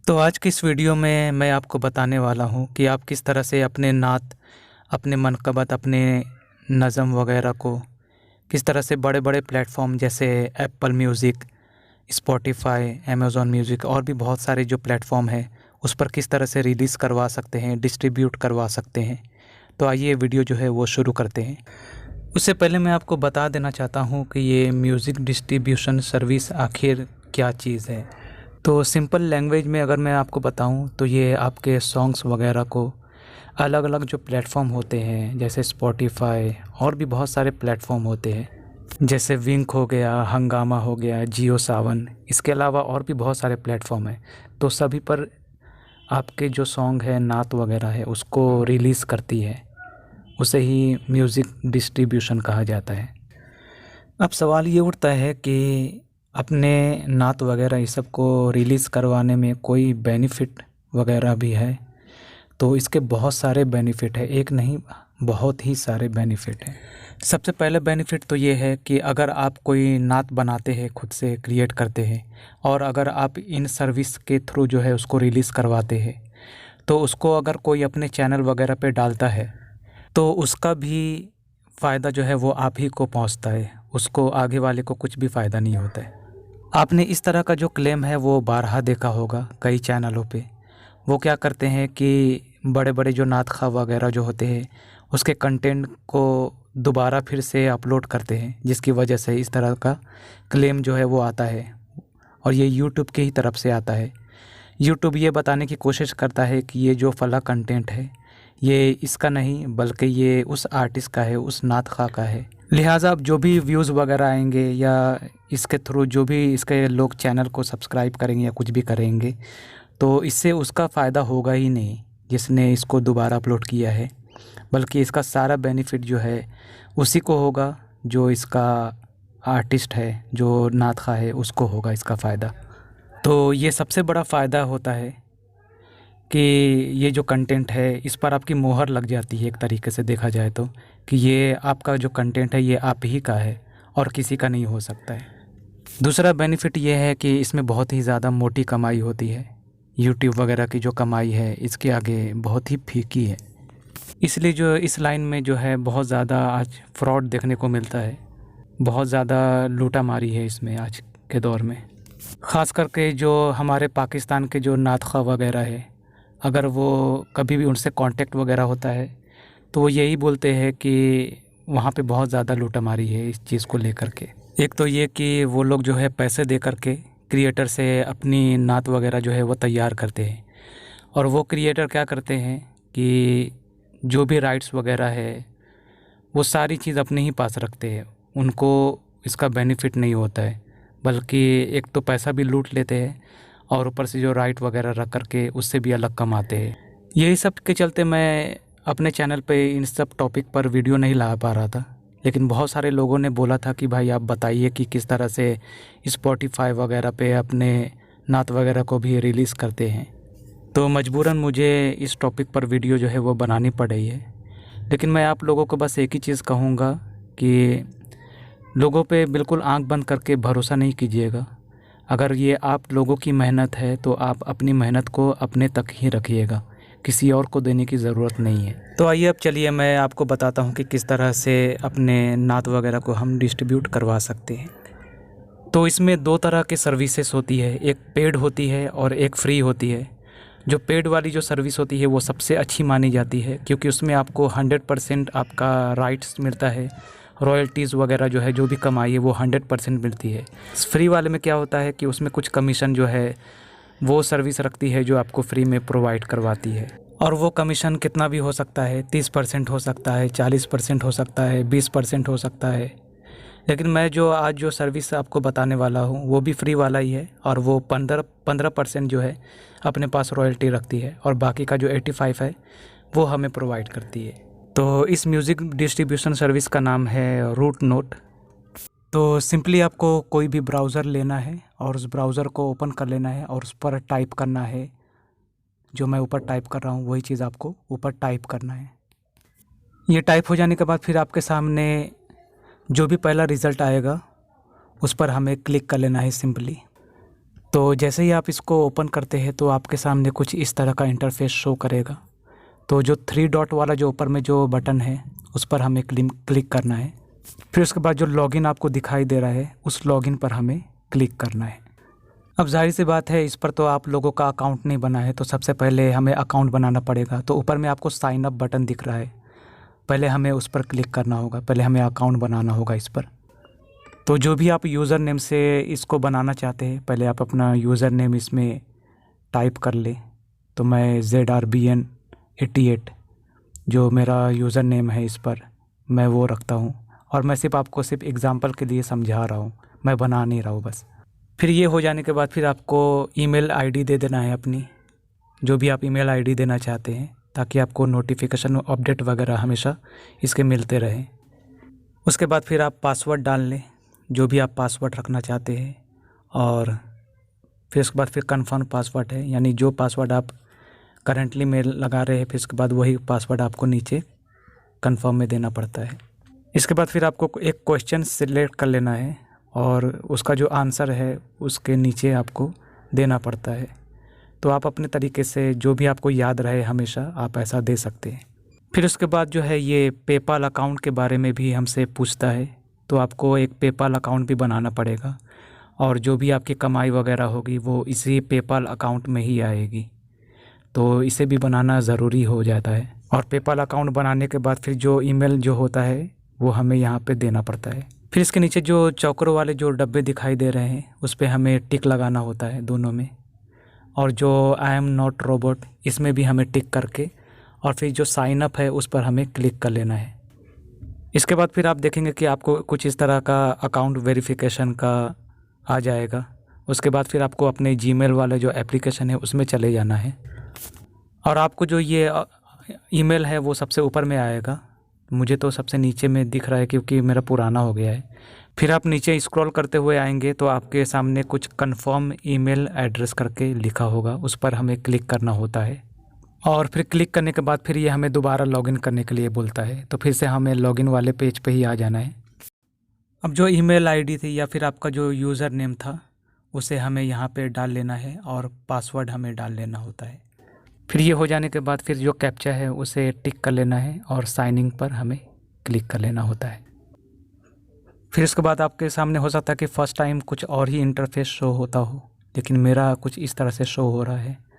तो आज की इस वीडियो में मैं आपको बताने वाला हूँ कि आप किस तरह से अपने नात, अपने मनक़बत, अपने नज़म वगैरह को किस तरह से बड़े-बड़े प्लेटफ़ॉर्म जैसे Apple music, Spotify, Amazon music और भी बहुत सारे जो प्लेटफ़ॉर्म हैं, उस पर किस तरह से रिलीज़ करवा सकते हैं, डिस्ट्रीब्यूट करवा सकते हैं। तो आइए वीडियो जो है वो शुरू करते हैं। उससे पहले मैं आपको बता देना चाहता हूँ कि ये म्यूज़िक डिस्ट्रीब्यूशन सर्विस आखिर क्या चीज़ है। तो सिंपल लैंग्वेज में अगर मैं आपको बताऊं तो ये आपके सॉन्ग्स वगैरह को अलग अलग जो प्लेटफॉर्म होते हैं जैसे स्पॉटिफ़ाई और भी बहुत सारे प्लेटफॉर्म होते हैं जैसे विंक हो गया, हंगामा हो गया, जियो सावन, इसके अलावा और भी बहुत सारे प्लेटफॉर्म हैं। तो सभी पर आपके जो सॉन्ग है, नात वगैरह है, उसको रिलीज़ करती है। उसे ही म्यूज़िक डिस्ट्रीब्यूशन कहा जाता है। अब सवाल ये उठता है कि अपने नात वगैरह ये सब को रिलीज़ करवाने में कोई बेनिफिट वगैरह भी है? तो इसके बहुत सारे बेनिफिट है, एक नहीं बहुत ही सारे बेनिफिट हैं। सबसे पहले बेनिफिट तो ये है कि अगर आप कोई नात बनाते हैं, खुद से क्रिएट करते हैं और अगर आप इन सर्विस के थ्रू जो है उसको रिलीज़ करवाते हैं, तो उसको अगर कोई अपने चैनल वगैरह पे डालता है तो उसका भी फ़ायदा जो है वो आप ही को पहुंचता है, उसको आगे वाले को कुछ भी फ़ायदा नहीं होता है। आपने इस तरह का जो क्लेम है वो बारहा देखा होगा कई चैनलों पे। वो क्या करते हैं कि बड़े-बड़े जो नात ख़्वाह वगैरह जो होते हैं उसके कंटेंट को दोबारा फिर से अपलोड करते हैं, जिसकी वजह से इस तरह का क्लेम जो है वो आता है और ये यूट्यूब की ही तरफ से आता है। यूट्यूब ये बताने की कोशिश करता है कि ये जो फला कंटेंट है ये इसका नहीं बल्कि ये उस आर्टिस्ट का है, उस नात ख़्वाह का है। लिहाजा अब जो भी व्यूज़ वगैरह आएंगे या इसके थ्रू जो भी इसके लोग चैनल को सब्सक्राइब करेंगे या कुछ भी करेंगे, तो इससे उसका फ़ायदा होगा ही नहीं जिसने इसको दोबारा अपलोड किया है, बल्कि इसका सारा बेनिफिट जो है उसी को होगा जो इसका आर्टिस्ट है, जो नात ख़्वाह है, उसको होगा इसका फ़ायदा। तो ये सबसे बड़ा फ़ायदा होता है कि ये जो कंटेंट है इस पर आपकी मोहर लग जाती है एक तरीके से देखा जाए तो, कि ये आपका जो कंटेंट है ये आप ही का है और किसी का नहीं हो सकता है। दूसरा बेनिफिट ये है कि इसमें बहुत ही ज़्यादा मोटी कमाई होती है। यूट्यूब वगैरह की जो कमाई है इसके आगे बहुत ही फीकी है। इसलिए जो इस लाइन में जो है बहुत ज़्यादा आज फ्रॉड देखने को मिलता है, बहुत ज़्यादा लूटा मारी है इसमें आज के दौर में। ख़ास करके जो हमारे पाकिस्तान के जो नात ख़्वाह वगैरह है, अगर वो कभी भी उनसे कांटेक्ट वगैरह होता है तो वो यही बोलते हैं कि वहाँ पे बहुत ज़्यादा लूटामारी है इस चीज़ को लेकर के। एक तो ये कि वो लोग जो है पैसे दे कर के क्रिएटर से अपनी नात वगैरह जो है वो तैयार करते हैं और वो क्रिएटर क्या करते हैं कि जो भी राइट्स वगैरह है वो सारी चीज़ अपने ही पास रखते हैं। उनको इसका बेनिफिट नहीं होता है, बल्कि एक तो पैसा भी लूट लेते हैं और ऊपर से जो राइट वगैरह रख कर के उससे भी अलग कमाते हैं। यही सब के चलते मैं अपने चैनल पे इन सब टॉपिक पर वीडियो नहीं ला पा रहा था, लेकिन बहुत सारे लोगों ने बोला था कि भाई आप बताइए कि किस तरह से स्पॉटिफ़ाई वगैरह पे अपने नात वगैरह को भी रिलीज़ करते हैं। तो मजबूरन मुझे इस टॉपिक पर वीडियो जो है वो बनानी पड़ रही है। लेकिन मैं आप लोगों को बस एक ही चीज़ कहूँगा कि लोगों पे बिल्कुल आंख बंद करके भरोसा नहीं कीजिएगा। अगर ये आप लोगों की मेहनत है तो आप अपनी मेहनत को अपने तक ही रखिएगा, किसी और को देने की ज़रूरत नहीं है। तो आइए अब चलिए मैं आपको बताता हूँ कि किस तरह से अपने नात वगैरह को हम डिस्ट्रीब्यूट करवा सकते हैं। तो इसमें दो तरह की सर्विसेज होती है, एक पेड होती है और एक फ्री होती है। जो पेड वाली जो सर्विस होती है वो सबसे अच्छी मानी जाती है, क्योंकि उसमें आपको 100% आपका राइट्स मिलता है, रॉयल्टीज़ वगैरह जो है जो भी कमाई है वो 100% मिलती है। फ्री वाले में क्या होता है कि उसमें कुछ कमीशन जो है वो सर्विस रखती है जो आपको फ्री में प्रोवाइड करवाती है, और वो कमीशन कितना भी हो सकता है, 30% हो सकता है, 40% हो सकता है, 20% हो सकता है। लेकिन मैं जो आज जो सर्विस आपको बताने वाला हूँ वो भी फ्री वाला ही है, और वो 15% जो है अपने पास रॉयल्टी रखती है और बाकी का जो 85 है वो हमें प्रोवाइड करती है। तो इस म्यूज़िक डिस्ट्रीब्यूशन सर्विस का नाम है रूट नोट। तो सिंपली आपको कोई भी ब्राउज़र लेना है और उस ब्राउज़र को ओपन कर लेना है और उस पर टाइप करना है, जो मैं ऊपर टाइप कर रहा हूँ वही चीज़ आपको ऊपर टाइप करना है। ये टाइप हो जाने के बाद फिर आपके सामने जो भी पहला रिज़ल्ट आएगा उस पर हमें क्लिक कर लेना है सिंपली। तो जैसे ही आप इसको ओपन करते हैं तो आपके सामने कुछ इस तरह का इंटरफेस शो करेगा। तो जो 3 डॉट वाला जो ऊपर में जो बटन है उस पर हमें क्लिक करना है। फिर उसके बाद जो लॉगिन आपको दिखाई दे रहा है उस लॉगिन पर हमें क्लिक करना है। अब जाहिर सी बात है, इस पर तो आप लोगों का अकाउंट नहीं बना है, तो सबसे पहले हमें अकाउंट बनाना पड़ेगा। तो ऊपर में आपको साइन अप बटन दिख रहा है, पहले हमें उस पर क्लिक करना होगा, पहले हमें अकाउंट बनाना होगा इस पर। तो जो भी आप यूज़र नेम से इसको बनाना चाहते हैं, पहले आप अपना यूज़र नेम इसमें टाइप कर ले। तो मैं ZRBN88 जो मेरा यूज़र नेम है इस पर मैं वो रखता हूँ, और मैं आपको सिर्फ एग्ज़ाम्पल के लिए समझा रहा हूँ, मैं बना नहीं रहा हूँ बस। फिर ये हो जाने के बाद फिर आपको ईमेल आईडी दे देना है अपनी, जो भी आप ईमेल आईडी देना चाहते हैं, ताकि आपको नोटिफिकेशन अपडेट वगैरह हमेशा इसके मिलते रहें। उसके बाद फिर आप पासवर्ड डाल लें, जो भी आप पासवर्ड रखना चाहते हैं, और फिर उसके बाद फिर कंफर्म पासवर्ड है, यानी जो पासवर्ड आप करंटली में लगा रहे हैं, फिर उसके बाद वही पासवर्ड आपको नीचे कंफर्म में देना पड़ता है। इसके बाद फिर आपको एक क्वेश्चन सिलेक्ट कर लेना है, और उसका जो आंसर है उसके नीचे आपको देना पड़ता है। तो आप अपने तरीके से जो भी आपको याद रहे हमेशा आप ऐसा दे सकते हैं। फिर उसके बाद जो है ये पेपाल अकाउंट के बारे में भी हमसे पूछता है, तो आपको एक पेपाल अकाउंट भी बनाना पड़ेगा, और जो भी आपकी कमाई वगैरह होगी वो इसी पेपाल अकाउंट में ही आएगी। तो इसे भी बनाना ज़रूरी हो जाता है। और पेपाल अकाउंट बनाने के बाद फिर जो ईमेल जो होता है वो हमें यहाँ पे देना पड़ता है। फिर इसके नीचे जो चौकरों वाले जो डब्बे दिखाई दे रहे हैं उस पर हमें टिक लगाना होता है दोनों में, और जो आई एम नॉट रोबोट इसमें भी हमें टिक करके, और फिर जो साइन अप है उस पर हमें क्लिक कर लेना है। इसके बाद फिर आप देखेंगे कि आपको कुछ इस तरह का अकाउंट वेरिफिकेशन का आ जाएगा। उसके बाद फिर आपको अपने जीमेल वाले जो एप्लीकेशन है उसमें चले जाना है, और आपको जो ये ईमेल है वो सबसे ऊपर में आएगा। मुझे तो सबसे नीचे में दिख रहा है क्योंकि मेरा पुराना हो गया है। फिर आप नीचे स्क्रॉल करते हुए आएंगे तो आपके सामने कुछ कंफर्म ईमेल एड्रेस करके लिखा होगा, उस पर हमें क्लिक करना होता है। और फिर क्लिक करने के बाद फिर ये हमें दोबारा लॉगिन करने के लिए बोलता है, तो फिर से हमें लॉगिन वाले पेज पे ही आ जाना है। अब जो ईमेल आईडी थी या फिर आपका जो यूज़र नेम था उसे हमें यहाँ पे डाल लेना है, और पासवर्ड हमें डाल लेना होता है। फिर ये हो जाने के बाद फिर जो कैप्चा है उसे टिक कर लेना है, और साइनिंग पर हमें क्लिक कर लेना होता है। फिर इसके बाद आपके सामने हो सकता है कि फ़र्स्ट टाइम कुछ और ही इंटरफेस शो होता हो, लेकिन मेरा कुछ इस तरह से शो हो रहा है।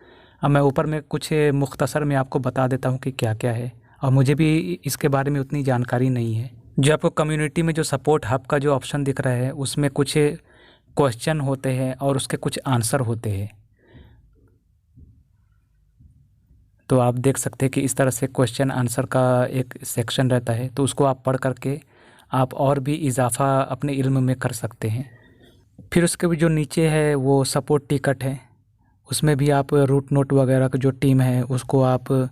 अब मैं ऊपर में कुछ मुख्तसर में आपको बता देता हूँ कि क्या क्या है, और मुझे भी इसके बारे में उतनी जानकारी नहीं है। जो आपको कम्युनिटी में जो सपोर्ट हब का जो ऑप्शन दिख रहा है उसमें कुछ क्वेश्चन होते हैं और उसके कुछ आंसर होते हैं। तो आप देख सकते हैं कि इस तरह से क्वेश्चन आंसर का एक सेक्शन रहता है, तो उसको आप पढ़ करके आप और भी इजाफ़ा अपने इल्म में कर सकते हैं। फिर उसके भी जो नीचे है वो सपोर्ट टिकट है, उसमें भी आप रूट नोट वगैरह का जो टीम है उसको आप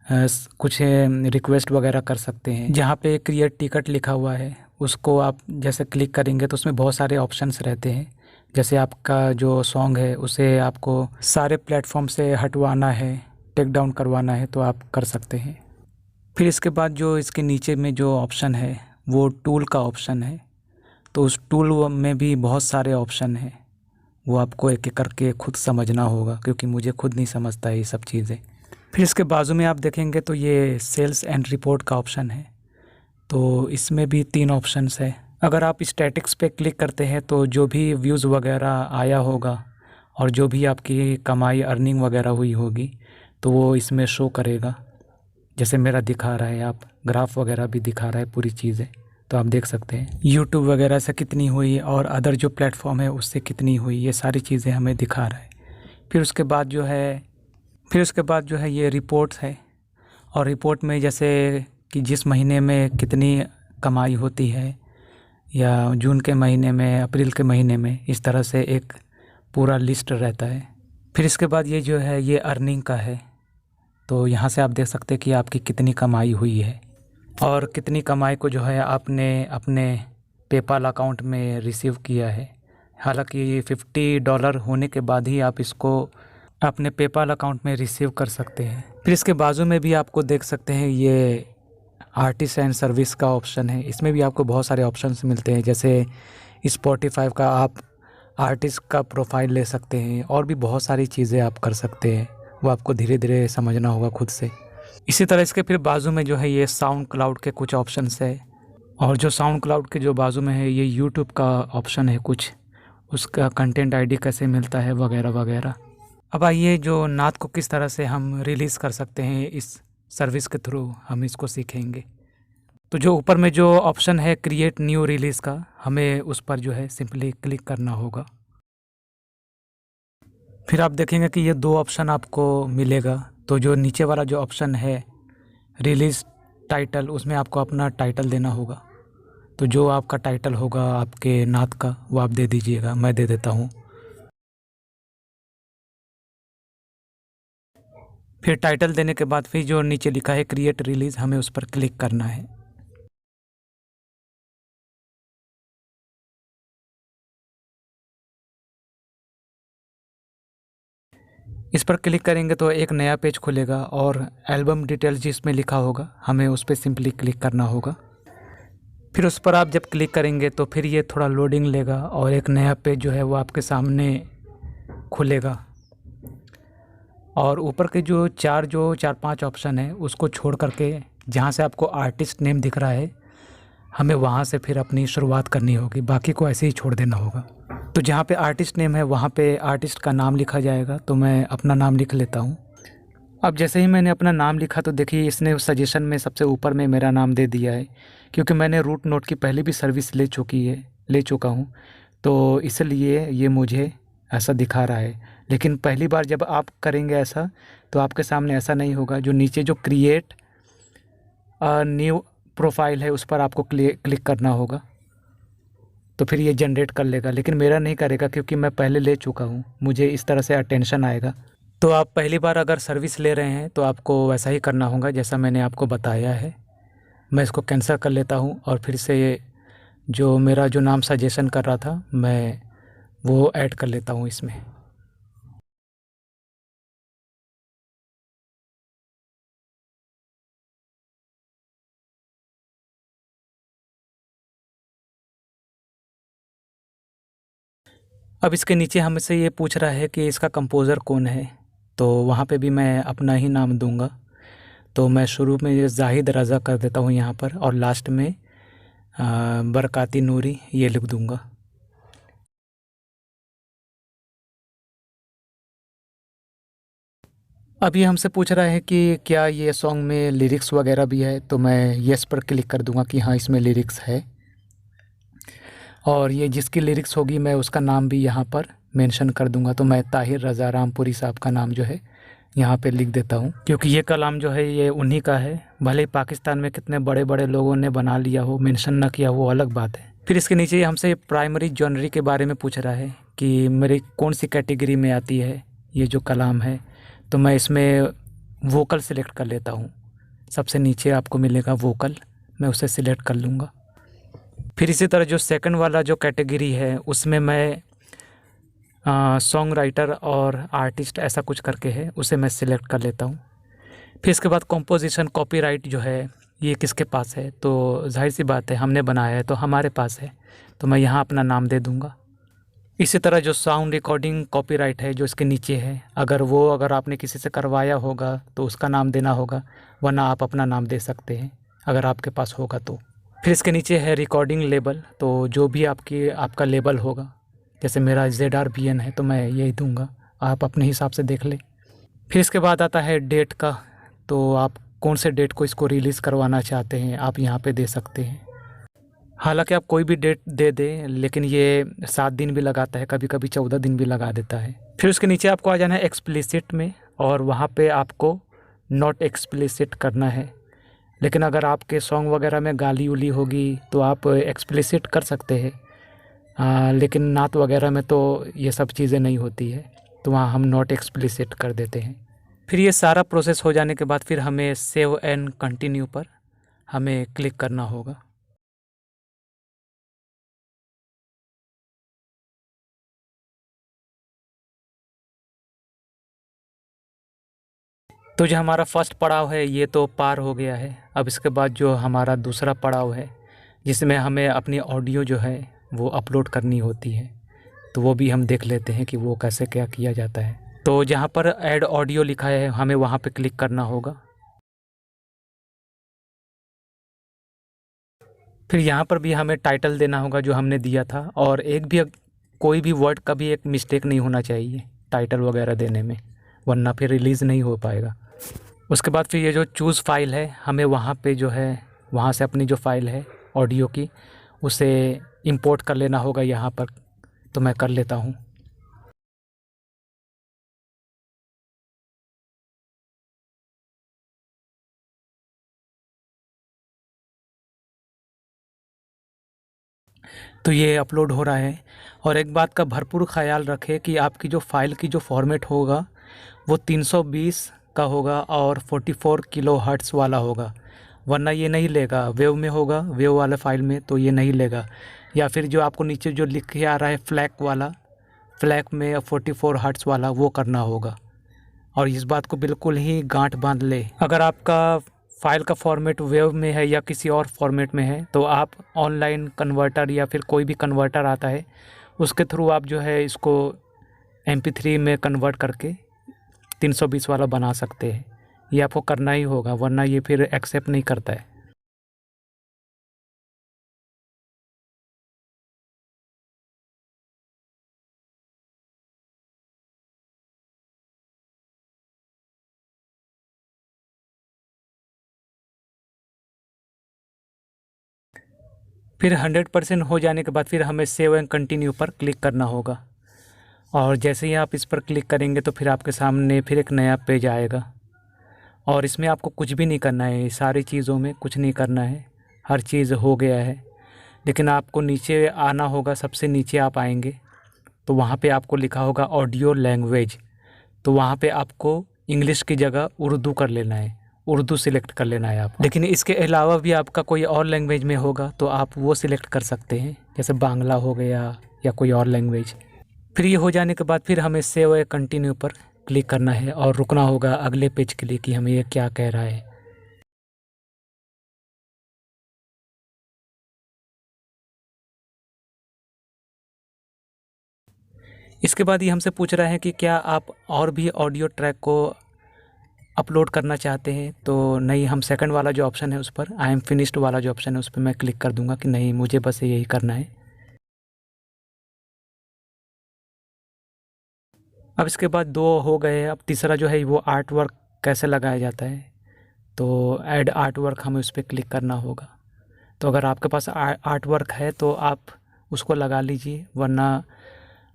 कुछ रिक्वेस्ट वगैरह कर सकते हैं। जहाँ पे क्रिएट टिकट लिखा हुआ है उसको आप जैसे क्लिक करेंगे तो उसमें बहुत सारे ऑप्शंस रहते हैं। जैसे आपका जो सॉन्ग है उसे आपको सारे प्लेटफॉर्म से हटवाना है, टेक डाउन करवाना है, तो आप कर सकते हैं। फिर इसके बाद जो इसके नीचे में जो ऑप्शन है वो टूल का ऑप्शन है, तो उस टूल में भी बहुत सारे ऑप्शन हैं, वो आपको एक एक करके खुद समझना होगा, क्योंकि मुझे खुद नहीं समझता है ये सब चीज़ें। फिर इसके बाजू में आप देखेंगे तो ये सेल्स एंड रिपोर्ट का ऑप्शन है, तो इसमें भी 3 ऑप्शंस है। अगर आप स्टैटिक्स पे क्लिक करते हैं तो जो भी व्यूज़ वगैरह आया होगा और जो भी आपकी कमाई अर्निंग वगैरह हुई होगी तो वो इसमें शो करेगा। जैसे मेरा दिखा रहा है, आप ग्राफ वगैरह भी दिखा रहा है पूरी चीज़ें, तो आप देख सकते हैं यूट्यूब वगैरह से कितनी हुई और अदर जो प्लेटफॉर्म है उससे कितनी हुई, ये सारी चीज़ें हमें दिखा रहा है। फिर उसके बाद जो है ये रिपोर्ट्स है, और रिपोर्ट में जैसे कि जिस महीने में कितनी कमाई होती है, या जून के महीने में, अप्रैल के महीने में, इस तरह से एक पूरा लिस्ट रहता है। फिर इसके बाद ये जो है ये अर्निंग का है, तो यहाँ से आप देख सकते हैं कि आपकी कितनी कमाई हुई है और कितनी कमाई को जो है आपने अपने पेपाल अकाउंट में रिसीव किया है। हालांकि ये $50 होने के बाद ही आप इसको अपने पेपाल अकाउंट में रिसीव कर सकते हैं। फिर इसके बाजू में भी आपको देख सकते हैं ये आर्टिस्ट एंड सर्विस का ऑप्शन है, इसमें भी आपको बहुत सारे ऑप्शंस मिलते हैं। जैसे स्पॉटिफाई का आप आर्टिस्ट का प्रोफाइल ले सकते हैं और भी बहुत सारी चीज़ें आप कर सकते हैं। वो आपको धीरे धीरे समझना होगा खुद से। इसी तरह इसके फिर बाजू में जो है ये साउंड क्लाउड के कुछ ऑप्शंस है, और जो साउंड क्लाउड के जो बाजू में है ये यूट्यूब का ऑप्शन है कुछ, उसका कंटेंट आईडी कैसे मिलता है वगैरह वगैरह। अब आइए जो नात को किस तरह से हम रिलीज़ कर सकते हैं इस सर्विस के थ्रू, हम इसको सीखेंगे। तो जो ऊपर में जो ऑप्शन है क्रिएट न्यू रिलीज़ का, हमें उस पर जो है सिंपली क्लिक करना होगा। फिर आप देखेंगे कि ये दो ऑप्शन आपको मिलेगा। तो जो नीचे वाला जो ऑप्शन है रिलीज़ टाइटल, उसमें आपको अपना टाइटल देना होगा। तो जो आपका टाइटल होगा आपके नात का वो आप दे दीजिएगा, मैं दे देता हूँ। फिर टाइटल देने के बाद फिर जो नीचे लिखा है क्रिएट रिलीज़, हमें उस पर क्लिक करना है। इस पर क्लिक करेंगे तो एक नया पेज खुलेगा और एल्बम डिटेल्स जिसमें लिखा होगा हमें उस पर सिंपली क्लिक करना होगा। फिर उस पर आप जब क्लिक करेंगे तो फिर ये थोड़ा लोडिंग लेगा और एक नया पेज जो है वो आपके सामने खुलेगा। और ऊपर के जो चार पांच ऑप्शन है उसको छोड़ करके जहाँ से आपको आर्टिस्ट नेम दिख रहा है हमें वहाँ से फिर अपनी शुरुआत करनी होगी, बाकी को ऐसे ही छोड़ देना होगा। तो जहाँ पे आर्टिस्ट नेम है वहाँ पे आर्टिस्ट का नाम लिखा जाएगा, तो मैं अपना नाम लिख लेता हूँ। अब जैसे ही मैंने अपना नाम लिखा तो देखिए इसने सजेशन में सबसे ऊपर में मेरा नाम दे दिया है, क्योंकि मैंने रूट नोट की पहले भी सर्विस ले चुका हूँ, तो इसलिए ये मुझे ऐसा दिखा रहा है। लेकिन पहली बार जब आप करेंगे ऐसा तो आपके सामने ऐसा नहीं होगा। जो नीचे जो क्रिएट न्यू प्रोफाइल है उस पर आपको क्लिक करना होगा, तो फिर ये जनरेट कर लेगा। लेकिन मेरा नहीं करेगा क्योंकि मैं पहले ले चुका हूँ, मुझे इस तरह से अटेंशन आएगा। तो आप पहली बार अगर सर्विस ले रहे हैं तो आपको वैसा ही करना होगा जैसा मैंने आपको बताया है। मैं इसको कैंसिल कर लेता हूँ और फिर से जो मेरा जो नाम सजेशन कर रहा था मैं वो ऐड कर लेता हूँ इसमें। अब इसके नीचे हमसे ये पूछ रहा है कि इसका कंपोज़र कौन है, तो वहाँ पे भी मैं अपना ही नाम दूंगा। तो मैं शुरू में जाहिद रज़ा कर देता हूँ यहाँ पर, और लास्ट में बरकाती नूरी ये लिख दूंगा। अब ये हमसे पूछ रहा है कि क्या ये सॉन्ग में लिरिक्स वगैरह भी है, तो मैं येस पर क्लिक कर दूंगा कि हाँ इसमें लिरिक्स है। और ये जिसकी लिरिक्स होगी मैं उसका नाम भी यहाँ पर मेंशन कर दूंगा। तो मैं ताहिर रज़ा रामपुरी साहब का नाम जो है यहाँ पे लिख देता हूँ, क्योंकि ये कलाम जो है ये उन्हीं का है। भले ही पाकिस्तान में कितने बड़े बड़े लोगों ने बना लिया हो, मेंशन ना किया, वो अलग बात है। फिर इसके नीचे हमसे प्राइमरी जॉनरी के बारे में पूछ रहा है कि मेरी कौन सी कैटेगरी में आती है ये जो कलाम है। तो मैं इसमें वोकल सिलेक्ट कर लेता हूँ। सबसे नीचे आपको मिलेगा वोकल, मैं उसे सिलेक्ट कर लूँगा। फिर इसी तरह जो सेकंड वाला जो कैटेगरी है उसमें मैं सॉन्ग राइटर और आर्टिस्ट ऐसा कुछ करके है, उसे मैं सिलेक्ट कर लेता हूँ। फिर इसके बाद कंपोजिशन कॉपीराइट जो है ये किसके पास है, तो जाहिर सी बात है हमने बनाया है तो हमारे पास है, तो मैं यहाँ अपना नाम दे दूँगा। इसी तरह जो साउंड रिकॉर्डिंग कॉपीराइट है जो इसके नीचे है, अगर आपने किसी से करवाया होगा तो उसका नाम देना होगा, वरना आप अपना नाम दे सकते हैं अगर आपके पास होगा तो। फिर इसके नीचे है रिकॉर्डिंग लेबल, तो जो भी आपका लेबल होगा, जैसे मेरा ZRBN है तो मैं यही दूंगा, आप अपने हिसाब से देख लें। फिर इसके बाद आता है डेट का, तो आप कौन से डेट को इसको रिलीज़ करवाना चाहते हैं आप यहाँ पे दे सकते हैं। हालांकि आप कोई भी डेट दे दें, लेकिन ये 7 दिन भी लगाता है, कभी कभी 14 दिन भी लगा देता है। फिर उसके नीचे आपको आ जाना है एक्सप्लिसिट में, और वहाँ पे आपको नॉट एक्सप्लिसिट करना है। लेकिन अगर आपके सॉन्ग वगैरह में गाली उली होगी तो आप एक्सप्लिसिट कर सकते हैं, लेकिन नात वगैरह में तो ये सब चीज़ें नहीं होती है, तो वहाँ हम नॉट एक्सप्लिसिट कर देते हैं। फिर ये सारा प्रोसेस हो जाने के बाद फिर हमें सेव एंड कंटिन्यू पर हमें क्लिक करना होगा। तो जो हमारा फर्स्ट पड़ाव है ये तो पार हो गया है। अब इसके बाद जो हमारा दूसरा पड़ाव है जिसमें हमें अपनी ऑडियो जो है वो अपलोड करनी होती है, तो वो भी हम देख लेते हैं कि वो कैसे क्या किया जाता है। तो जहाँ पर ऐड ऑडियो लिखा है हमें वहाँ पे क्लिक करना होगा। फिर यहाँ पर भी हमें टाइटल देना होगा जो हमने दिया था, और एक भी कोई भी वर्ड का भी एक मिस्टेक नहीं होना चाहिए टाइटल वगैरह देने में, वरना फिर रिलीज़ नहीं हो पाएगा। उसके बाद फिर ये जो चूज़ फाइल है, हमें वहाँ पे जो है वहाँ से अपनी जो फाइल है ऑडियो की उसे इंपोर्ट कर लेना होगा यहाँ पर। तो मैं कर लेता हूँ। तो ये अपलोड हो रहा है। और एक बात का भरपूर ख़याल रखें कि आपकी जो फ़ाइल की जो फॉर्मेट होगा वो 320 का होगा और 44 किलो हर्ट्ज़ वाला होगा, वरना ये नहीं लेगा। वेव में होगा, वेव वाला फ़ाइल में तो ये नहीं लेगा। या फिर जो आपको नीचे जो लिख के आ रहा है फ्लैग वाला, फ्लैग में 44 हर्ट्ज़ वाला, वो करना होगा। और इस बात को बिल्कुल ही गांठ बांध ले, अगर आपका फ़ाइल का फॉर्मेट वेव में है या किसी और फॉर्मेट में है तो आप ऑनलाइन कन्वर्टर या फिर कोई भी कन्वर्टर आता है उसके थ्रू आप जो है इसको MP3 में कन्वर्ट करके 320 वाला बना सकते हैं। ये आपको करना ही होगा, वरना ये फिर एक्सेप्ट नहीं करता है। फिर 100% हो जाने के बाद फिर हमें सेव एंड कंटिन्यू पर क्लिक करना होगा। और जैसे ही आप इस पर क्लिक करेंगे तो फिर आपके सामने फिर एक नया पेज आएगा। और इसमें आपको कुछ भी नहीं करना है, सारी चीज़ों में कुछ नहीं करना है, हर चीज़ हो गया है। लेकिन आपको नीचे आना होगा, सबसे नीचे आप आएंगे तो वहाँ पे आपको लिखा होगा ऑडियो लैंग्वेज। तो वहाँ पे आपको इंग्लिश की जगह उर्दू कर लेना है, उर्दू सिलेक्ट कर लेना है आपको। लेकिन इसके अलावा भी आपका कोई और लैंग्वेज में होगा तो आप वो सिलेक्ट कर सकते हैं, जैसे बांग्ला हो गया या कोई और लैंग्वेज। फिर ये हो जाने के बाद फिर हमें सेव या कंटिन्यू पर क्लिक करना है और रुकना होगा अगले पेज के लिए कि हमें ये क्या कह रहा है। इसके बाद ये हमसे पूछ रहा है कि क्या आप और भी ऑडियो ट्रैक को अपलोड करना चाहते हैं। तो नहीं, हम सेकंड वाला जो ऑप्शन है उस पर, आई एम फिनिश्ड वाला जो ऑप्शन है उस पर मैं क्लिक कर दूंगा कि नहीं, मुझे बस यही करना है। अब इसके बाद दो हो गए, अब तीसरा जो है वो आर्ट वर्क कैसे लगाया जाता है। तो ऐड आर्ट वर्क हमें उस पर क्लिक करना होगा। तो अगर आपके पास आर्ट वर्क है तो आप उसको लगा लीजिए, वरना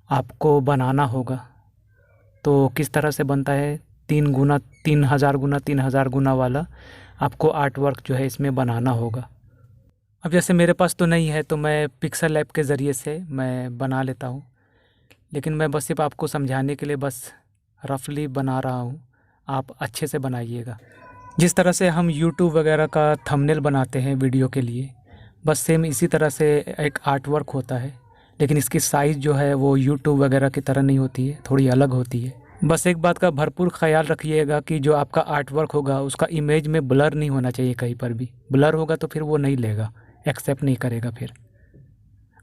आपको बनाना होगा। तो किस तरह से बनता है, 3 गुना 3 हज़ार गुना 3 हज़ार गुना वाला आपको आर्ट वर्क जो है इसमें बनाना होगा। अब जैसे मेरे पास तो नहीं है तो मैं पिक्सल ऐप के ज़रिए से मैं बना लेता हूँ, लेकिन मैं बस सिर्फ आपको समझाने के लिए बस रफली बना रहा हूँ, आप अच्छे से बनाइएगा। जिस तरह से हम यूट्यूब वगैरह का थंबनेल बनाते हैं वीडियो के लिए, बस सेम इसी तरह से एक आर्ट वर्क होता है। लेकिन इसकी साइज़ जो है वो यूट्यूब वगैरह की तरह नहीं होती है, थोड़ी अलग होती है। बस एक बात का भरपूर ख्याल रखिएगा कि जो आपका आर्ट वर्क होगा उसका इमेज में ब्लर नहीं होना चाहिए, कहीं पर भी ब्लर होगा तो फिर वो नहीं लेगा, एक्सेप्ट नहीं करेगा फिर।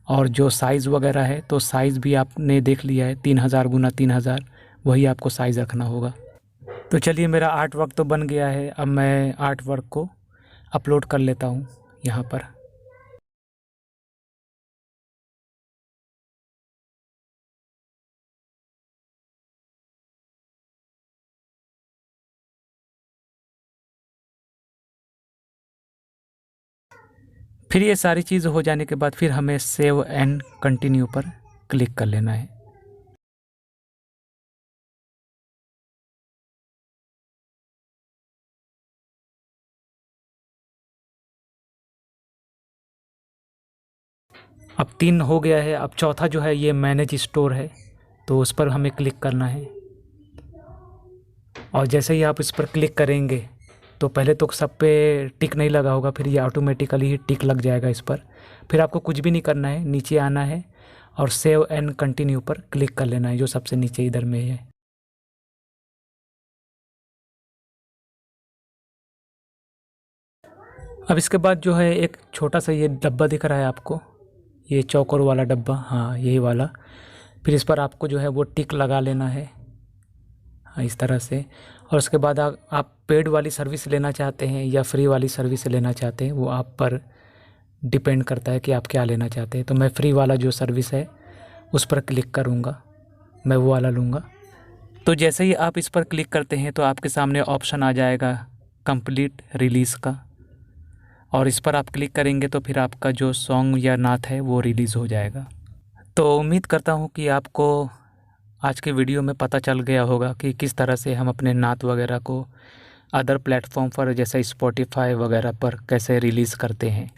और जो साइज़ वगैरह है तो साइज़ भी आपने देख लिया है, 3 हज़ार गुना 3 हज़ार, वही आपको साइज़ रखना होगा। तो चलिए, मेरा आर्ट वर्क तो बन गया है, अब मैं आर्ट वर्क को अपलोड कर लेता हूँ यहाँ पर। फिर ये सारी चीज़ हो जाने के बाद फिर हमें सेव एंड कंटिन्यू पर क्लिक कर लेना है। अब 3 हो गया है, अब चौथा जो है ये मैनेज स्टोर है, तो उस पर हमें क्लिक करना है। और जैसे ही आप इस पर क्लिक करेंगे तो पहले तो सब पे टिक नहीं लगा होगा, फिर ये ऑटोमेटिकली ही टिक लग जाएगा इस पर। फिर आपको कुछ भी नहीं करना है, नीचे आना है और सेव एंड कंटिन्यू पर क्लिक कर लेना है, जो सबसे नीचे इधर में है। अब इसके बाद जो है एक छोटा सा ये डब्बा दिख रहा है आपको, ये चौकोर वाला डब्बा, हाँ यही वाला। फिर इस पर आपको जो है वो टिक लगा लेना है इस तरह से। और उसके बाद आप पेड वाली सर्विस लेना चाहते हैं या फ्री वाली सर्विस लेना चाहते हैं, वो आप पर डिपेंड करता है कि आप क्या लेना चाहते हैं। तो मैं फ्री वाला जो सर्विस है उस पर क्लिक करूँगा, मैं वो वाला लूँगा। तो जैसे ही आप इस पर क्लिक करते हैं तो आपके सामने ऑप्शन आ जाएगा कंप्लीट रिलीज़ का, और इस पर आप क्लिक करेंगे तो फिर आपका जो सॉन्ग या नात है वो रिलीज़ हो जाएगा। तो उम्मीद करता हूँ कि आपको आज के वीडियो में पता चल गया होगा कि किस तरह से हम अपने नात वगैरह को अदर प्लेटफॉर्म पर जैसे स्पॉटिफाई वगैरह पर कैसे रिलीज़ करते हैं।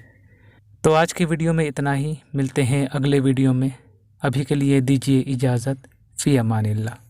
तो आज की वीडियो में इतना ही, मिलते हैं अगले वीडियो में। अभी के लिए दीजिए इजाज़त, फ़ी अमानिल्लाह।